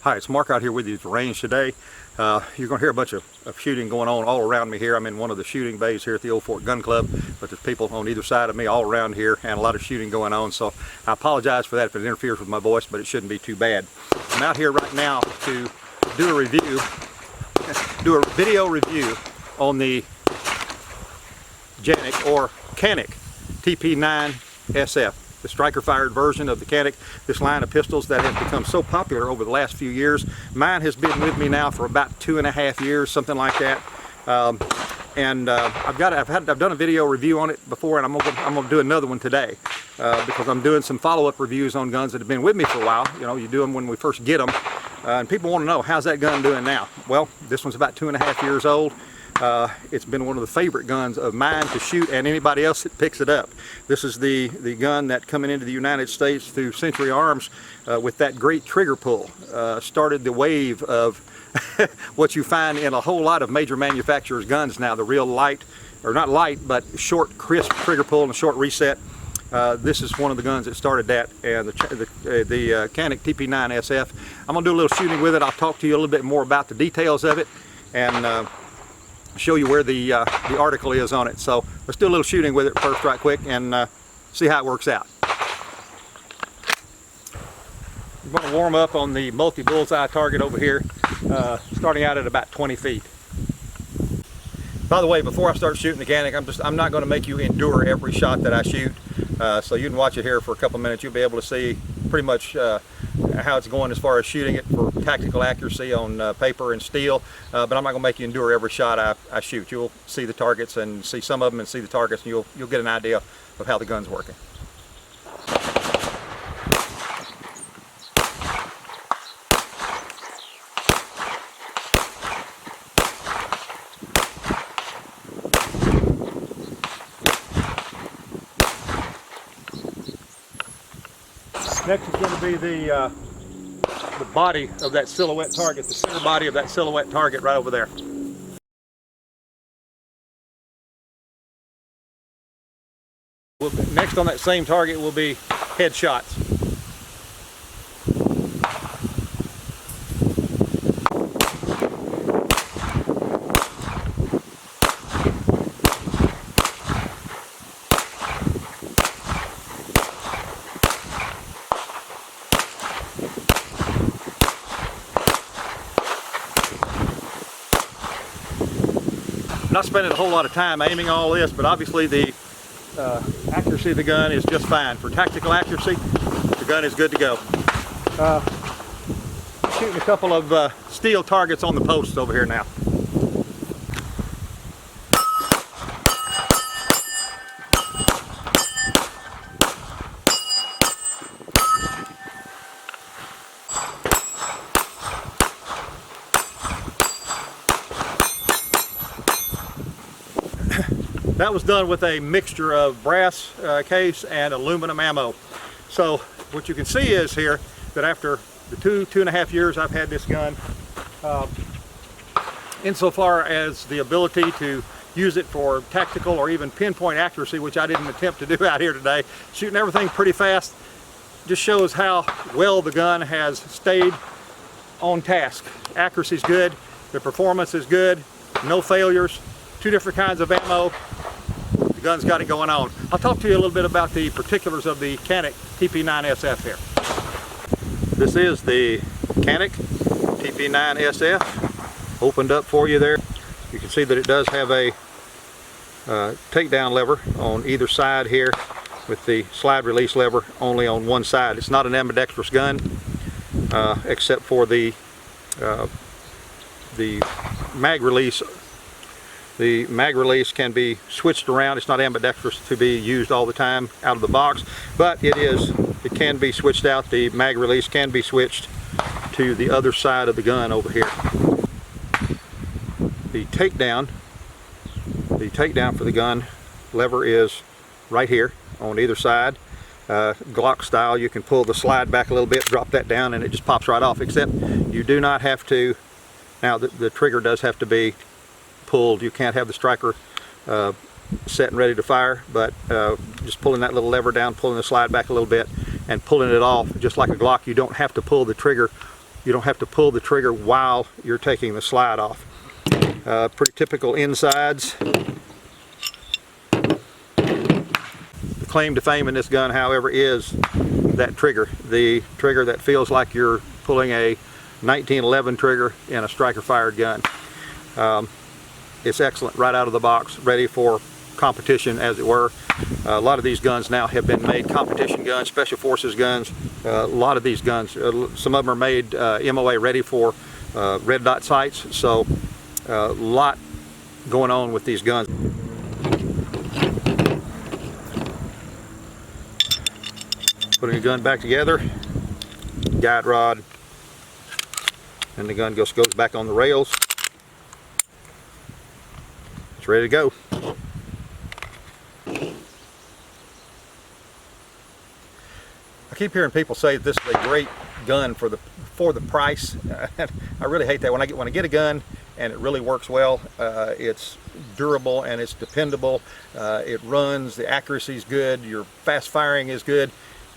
Hi, it's Mark out here with you at the range today. You're going to hear a bunch of shooting going on all around me here. I'm in one of the shooting bays here at the Old Fort Gun Club, but there's people on either side of me all around here and a lot of shooting going on, so I apologize for that if it interferes with my voice, but it shouldn't be too bad. I'm out here right now to do a video review on the Canik TP9SF. The striker-fired version of the Canik, this line of pistols that has become so popular over the last few years. Mine has been with me now for about 2.5 years, something like that. I've done a video review on it before, and I'm gonna do another one today because I'm doing some follow-up reviews on guns that have been with me for a while. You know, you do them when we first get them, and people want to know, how's that gun doing now? Well, this one's about 2.5 years old. It's been one of the favorite guns of mine to shoot and anybody else that picks it up. This is the gun that, coming into the United States through Century Arms with that great trigger pull, started the wave of what you find in a whole lot of major manufacturers' guns now, the real light, or not light, but short, crisp trigger pull and a short reset. This is one of the guns that started that, and the Canik TP9SF. I'm going to do a little shooting with it. I'll talk to you a little bit more about the details of it, and show you where the article is on it. So let's do a little shooting with it first right quick and see how it works out. I'm going to warm up on the multi-bullseye target over here, starting out at about 20 feet. By the way, before I start shooting the Canik, I'm not going to make you endure every shot that I shoot, so you can watch it here for a couple minutes. You'll be able to see pretty much how it's going as far as shooting it for tactical accuracy on paper and steel, but I'm not going to make you endure every shot I shoot. You'll see the targets and see some of them and see the targets, and you'll get an idea of how the gun's working. Next is going to be the body of that silhouette target, the center body of that silhouette target right over there. Next on that same target will be headshots. I'm not spending a whole lot of time aiming all this, but obviously the accuracy of the gun is just fine. For tactical accuracy, the gun is good to go. Shooting a couple of steel targets on the posts over here now. That was done with a mixture of brass case and aluminum ammo. So what you can see is here that after the 2.5 years I've had this gun, insofar as the ability to use it for tactical or even pinpoint accuracy, which I didn't attempt to do out here today, shooting everything pretty fast, just shows how well the gun has stayed on task. Accuracy is good, the performance is good, no failures, 2 different kinds of ammo. The gun's got it going on. I'll talk to you a little bit about the particulars of the Canik TP9SF here. This is the Canik TP9SF, opened up for you there. You can see that it does have a takedown lever on either side here, with the slide release lever only on one side. It's not an ambidextrous gun, except for the mag release. The mag release can be switched around. It's not ambidextrous to be used all the time out of the box, but it can be switched out. The mag release can be switched to the other side of the gun over here. The takedown for the gun lever is right here on either side. Glock style, you can pull the slide back a little bit, drop that down, and it just pops right off, except you do not have to. Now the trigger does have to be pulled. You can't have the striker set and ready to fire, but just pulling that little lever down, pulling the slide back a little bit, and pulling it off just like a Glock. You don't have to pull the trigger you don't have to pull the trigger while you're taking the slide off. Pretty typical insides. The claim to fame in this gun, however, is that trigger. The trigger that feels like you're pulling a 1911 trigger in a striker fired gun. It's excellent right out of the box, ready for competition, as it were. A lot of these guns now have been made competition guns, special forces guns. A lot of these guns, some of them are made MOA ready for red dot sights, so a lot going on with these guns. Putting the gun back together, guide rod, and the gun goes back on the rails. It's ready to go. I keep hearing people say this is a great gun for the price. I really hate that. When I get a gun and it really works well, it's durable and it's dependable. It runs, the accuracy is good, your fast firing is good.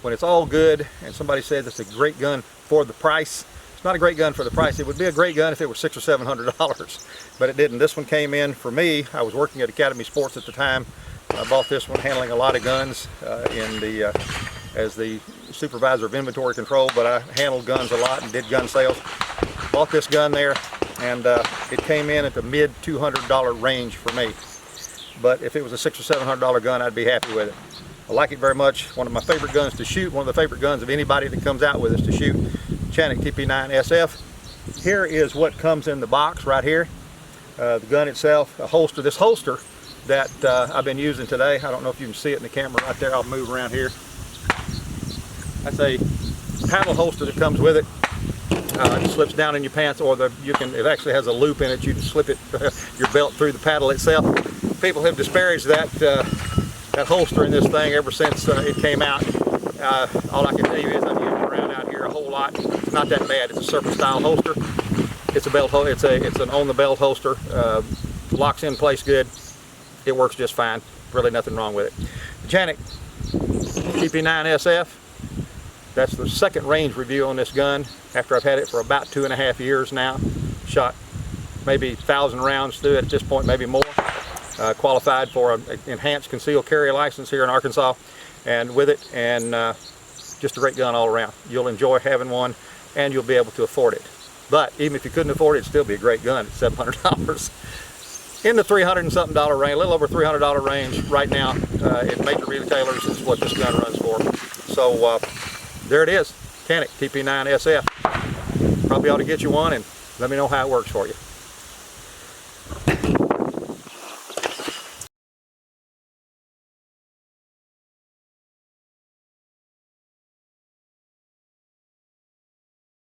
When it's all good and somebody says it's a great gun for the price, it's not a great gun for the price. It would be a great gun if it were $600 or $700, but it didn't. This one came in for me. I was working at Academy Sports at the time. I bought this one handling a lot of guns as the supervisor of inventory control, but I handled guns a lot and did gun sales. Bought this gun there, and it came in at the mid $200 range for me. But if it was a $600 or $700 gun, I'd be happy with it. I like it very much. One of my favorite guns to shoot, one of the favorite guns of anybody that comes out with us to shoot. Canik TP9SF. Here is what comes in the box right here. The gun itself, a holster. This holster that I've been using today, I don't know if you can see it in the camera right there. I'll move around here. That's a paddle holster that comes with it. It slips down in your pants, or it actually has a loop in it. You can slip it your belt through the paddle itself. People have disparaged that holster in this thing ever since it came out. All I can tell you is I've used it around out here a whole lot. It's not that bad. It's a surface style holster. It's a belt holster. It's an on the belt holster. Locks in place good. It works just fine. Really nothing wrong with it. The Canik TP9SF. That's the second range review on this gun after I've had it for about 2.5 years now. Shot maybe 1,000 rounds through it at this point, maybe more. Qualified for an enhanced concealed carry license here in Arkansas, and with it, and just a great gun all around. You'll enjoy having one, and you'll be able to afford it. But even if you couldn't afford it, it'd still be a great gun at $700. In the $300 and something range, a little over $300 range right now at major retailers is what this gun runs for. So there it is, Canik TP9SF. Probably ought to get you one and let me know how it works for you.